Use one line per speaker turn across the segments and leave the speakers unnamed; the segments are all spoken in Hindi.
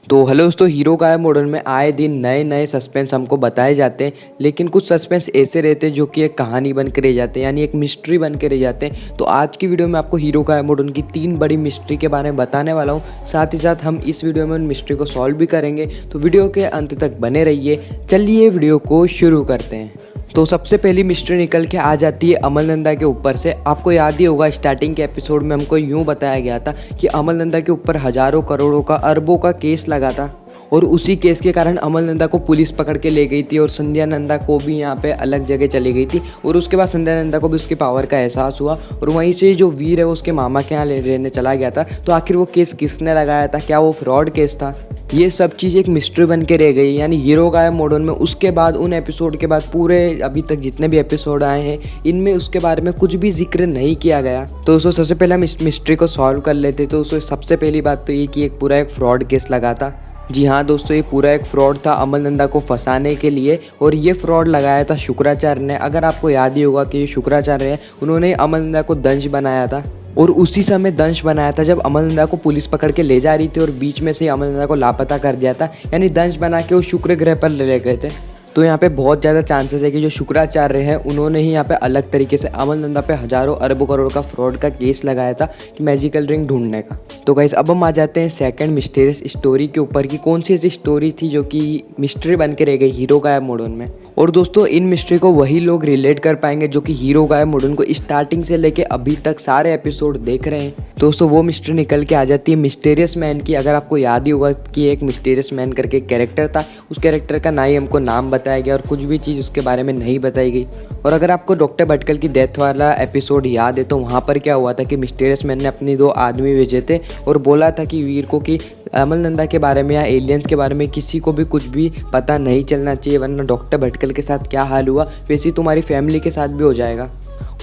तो हेलो दोस्तों, हीरो गायब मॉडल में आए दिन नए नए सस्पेंस हमको बताए जाते हैं। लेकिन कुछ सस्पेंस ऐसे रहते हैं जो कि एक कहानी बन के रह जाते हैं, यानी एक मिस्ट्री बन के रह जाते हैं। तो आज की वीडियो में आपको हीरो गायब मॉडल की 3 बड़ी मिस्ट्री के बारे में बताने वाला हूँ। साथ ही साथ हम इस वीडियो में उन मिस्ट्री को सॉल्व भी करेंगे। तो वीडियो के अंत तक बने रहिए। चलिए वीडियो को शुरू करते हैं। तो सबसे पहली मिस्ट्री निकल के आ जाती है अमल नंदा के ऊपर से। आपको याद ही होगा, स्टार्टिंग के एपिसोड में हमको यूँ बताया गया था कि अमल नंदा के ऊपर हज़ारों करोड़ों का अरबों का केस लगा था और उसी केस के कारण अमल नंदा को पुलिस पकड़ के ले गई थी और संध्या नंदा को भी यहाँ पे अलग जगह चली गई थी। और उसके बाद संध्या नंदा को भी उसकी पावर का एहसास हुआ और वहीं से जो वीर है वो उसके मामा के यहाँ रहने चला गया था। तो आखिर वो केस किसने लगाया था? क्या वो फ्रॉड केस था? ये सब चीज़ एक मिस्ट्री बन के रह गई। यानी हीरो गायब मॉडल में उसके बाद, उन एपिसोड के बाद, पूरे अभी तक जितने भी एपिसोड आए हैं इनमें उसके बारे में कुछ भी जिक्र नहीं किया गया। तो दोस्तों सबसे पहले हम इस मिस्ट्री को सॉल्व कर लेते। तो दोस्तों सबसे पहली बात तो ये कि एक पूरा एक फ्रॉड केस लगा था। जी हाँ दोस्तों, ये पूरा एक फ्रॉड था अमल नंदा को फंसाने के लिए। और ये फ्रॉड लगाया था शुक्राचार्य ने। अगर आपको याद ही होगा कि ये शुक्राचार्य है, उन्होंने अमल नंदा को दंश बनाया था और उसी समय दंश बनाया था जब अमल नंदा को पुलिस पकड़ के ले जा रही थी और बीच में से अमल नंदा को लापता कर दिया था। यानी दंश बना के वो शुक्र ग्रह पर ले गए थे। तो यहाँ पे बहुत ज़्यादा चांसेस है कि जो शुक्राचार्य हैं उन्होंने ही यहाँ पे अलग तरीके से अमल नंदा पे हज़ारों अरबों करोड़ का फ्रॉड का केस लगाया था कि मैजिकल रिंग ढूंढने का। तो गाइस अब हम आ जाते हैं सेकंड मिस्टीरियस स्टोरी के ऊपर कि कौन सी ऐसी स्टोरी थी जो कि मिस्ट्री बन के रह गई हीरो गायब मॉडल में। और दोस्तों इन मिस्ट्री को वही लोग रिलेट कर पाएंगे जो कि हीरो गायब मॉडल को स्टार्टिंग से लेके अभी तक सारे एपिसोड देख रहे हैं। दोस्तों वो मिस्ट्री निकल के आ जाती है मिस्टीरियस मैन की। अगर आपको याद ही होगा कि एक मिस्टीरियस मैन करके एक कैरेक्टर था, उस कैरेक्टर का ना ही हमको नाम बताया गया और कुछ भी चीज़ उसके बारे में नहीं बताई गई। और अगर आपको डॉक्टर भटकल की डेथ वाला एपिसोड याद है तो वहाँ पर क्या हुआ था कि मिस्टीरियस मैन ने अपनी 2 आदमी भेजे थे और बोला था कि वीर को कि अमल नंदा के बारे में या एलियंस के बारे में किसी को भी कुछ भी पता नहीं चलना चाहिए, वरना डॉक्टर भटकल के साथ क्या हाल हुआ वैसे ही तुम्हारी फैमिली के साथ भी हो जाएगा।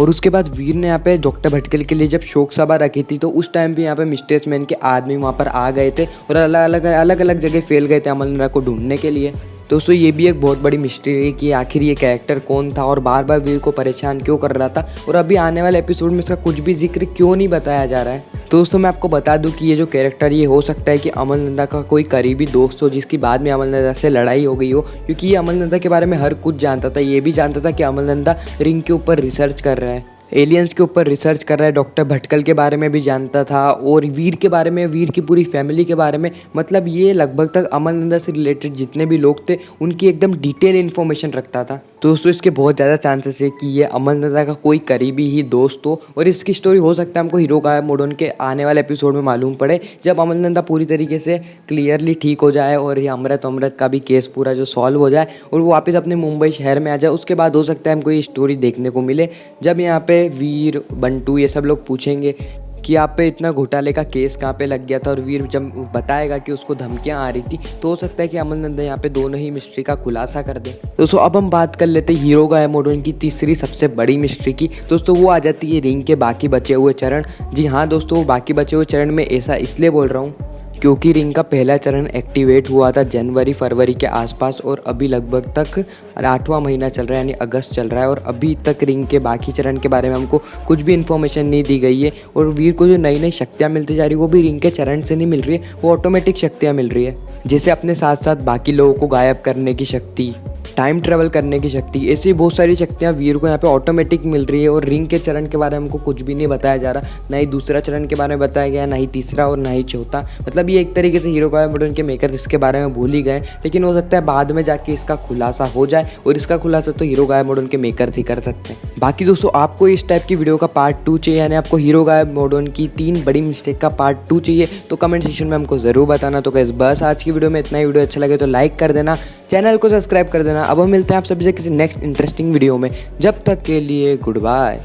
और उसके बाद वीर ने यहाँ पे डॉक्टर भटकल के लिए जब शोक सभा रखी थी तो उस टाइम भी यहाँ पे मिस्टीरियस मैन के आदमी वहाँ पर आ गए थे और अलग अलग जगह फैल गए थे अमल नंदा को ढूंढने के लिए। दोस्तों ये भी एक बहुत बड़ी मिस्ट्री है कि आखिर ये कैरेक्टर कौन था और बार बार वीर को परेशान क्यों कर रहा था और अभी आने वाले एपिसोड में इसका कुछ भी जिक्र क्यों नहीं बताया जा रहा है। तो दोस्तों मैं आपको बता दूं कि ये जो कैरेक्टर ये हो सकता है कि अमल नंदा का कोई करीबी दोस्त हो जिसकी बाद में अमल नंदा से लड़ाई हो गई हो, क्योंकि ये अमल नंदा के बारे में हर कुछ जानता था। ये भी जानता था कि अमल नंदा रिंग के ऊपर रिसर्च कर रहा है, एलियंस के ऊपर रिसर्च कर रहा है, डॉक्टर भटकल के बारे में भी जानता था और वीर के बारे में, वीर की पूरी फैमिली के बारे में। मतलब ये लगभग तक अमल नंदा से रिलेटेड जितने भी लोग थे उनकी एकदम डिटेल इन्फॉर्मेशन रखता था। तो दोस्तों इसके बहुत ज़्यादा चांसेस है कि ये अमल नंदा का कोई करीबी ही दोस्त हो और इसकी स्टोरी हो सकता है हमको हीरो गायब मॉडल के आने वाले एपिसोड में मालूम पड़े जब अमल नंदा पूरी तरीके से क्लियरली ठीक हो जाए और ये अमृत का भी केस पूरा जो सॉल्व हो जाए और वो वापस अपने मुंबई शहर में आ जाए। उसके बाद हो सकता है हमको ये स्टोरी देखने को मिले जब यहाँ पे वीर, बंटू ये सब लोग पूछेंगे कि आप पे इतना घोटाले का केस कहाँ पे लग गया था और वीर जब बताएगा कि उसको धमकियाँ आ रही थी तो हो सकता है कि अमल नंदा यहाँ पे दोनों ही मिस्ट्री का खुलासा कर दे। दोस्तों अब हम बात कर लेते हैं हीरो गायब मॉडल की तीसरी सबसे बड़ी मिस्ट्री की। दोस्तों वो आ जाती है रिंग के बाकी बचे हुए चरण। जी हाँ दोस्तों, वो बाकी बचे हुए चरण में ऐसा इसलिए बोल रहा हूँ क्योंकि रिंग का पहला चरण एक्टिवेट हुआ था जनवरी फरवरी के आसपास और अभी लगभग तक 8वां महीना चल रहा है, यानी अगस्त चल रहा है और अभी तक रिंग के बाकी चरण के बारे में हमको कुछ भी इन्फॉर्मेशन नहीं दी गई है। और वीर को जो नई नई शक्तियाँ मिलती जा रही है वो भी रिंग के चरण से नहीं मिल रही है, वो ऑटोमेटिक शक्तियाँ मिल रही है, जैसे अपने साथ साथ बाकी लोगों को गायब करने की शक्ति, टाइम ट्रेवल करने की शक्ति, ऐसी बहुत सारी शक्तियाँ वीर को यहाँ पे ऑटोमेटिक मिल रही है। और रिंग के चरण के बारे में हमको कुछ भी नहीं बताया जा रहा, ना ही दूसरा चरण के बारे में बताया गया, ना ही तीसरा और ना ही चौथा। मतलब ये एक तरीके से हीरो गायब मॉडल के मेकर्स इसके बारे में भूल ही गए, लेकिन हो सकता है बाद में जाके इसका खुलासा हो जाए और इसका खुलासा तो हीरो गायब मॉडल के मेकर्स ही कर सकते हैं। बाकी दोस्तों आपको इस टाइप की वीडियो का पार्ट 2 चाहिए, यानी आपको हीरो गायब मॉडल की 3 बड़ी मिस्टेक का पार्ट 2 चाहिए तो कमेंट सेक्शन में हमको ज़रूर बताना। तो गाइस बस आज की वीडियो में इतना ही। वीडियो अच्छा लगे तो लाइक कर देना, चैनल को सब्सक्राइब कर देना। अब हम मिलते हैं आप सभी से किसी नेक्स्ट इंटरेस्टिंग वीडियो में। जब तक के लिए गुड बाय।